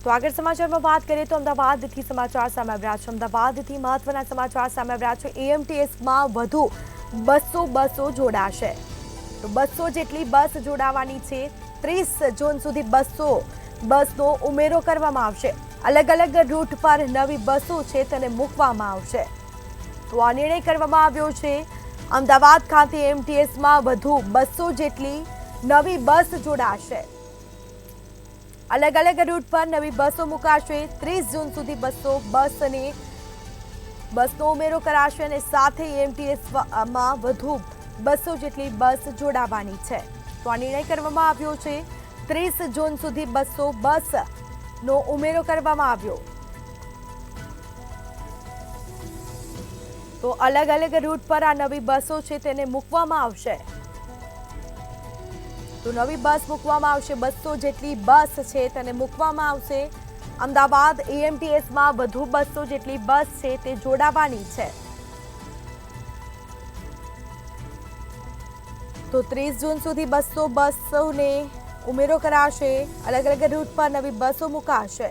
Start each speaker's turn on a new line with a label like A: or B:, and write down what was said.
A: તો આગળ સમાચારમાં વાત કરીએ તો અમદાવાદથી સમાચાર સામે આવ્યા છે। અમદાવાદથી મહત્વના સમાચાર સામે આવ્યા છે। એએમટીએસમાં વધુ 200 બસો જોડાશે। તો 200 જેટલી બસ જોડાવાની છે। 30 જૂન સુધી 200 બસનો ઉમેરો કરવામાં આવશે। અલગ અલગ રૂટ પર નવી બસો છે તેને મૂકવામાં આવશે। તો આ નિર્ણય કરવામાં આવ્યો છે। અમદાવાદ ખાતે એએમટીએસમાં વધુ 200 જેટલી નવી બસ જોડાશે। अलग अलग रूट पर नवी बसों मुकाशे। 30 जून सुधी 200 बसनो उमेरो कराशे અને સાથે એએમટીએસ માં વધુ 200 જેટલી બસ જોડાવાની છે। તો આ નિર્ણય કરવામાં આવ્યો છે। 30 જૂન સુધી 200 બસનો ઉમેરો કરવામાં આવ્યો। તો અલગ અલગ રૂટ પર આ નવી બસો છે તેને મૂકવામાં આવશે। તો નવી બસ મૂકવામાં આવશે। 200 જેટલી બસ છે તેને મૂકવામાં આવશે। અમદાવાદ એએમટીએસમાં વધુ 200 જેટલી બસ છે તે જોડાવાની છે। તો 30 જૂન સુધી 200 બસોને ઉમેરો કરાશે। અલગ અલગ રૂટ પર નવી બસો મુકાશે।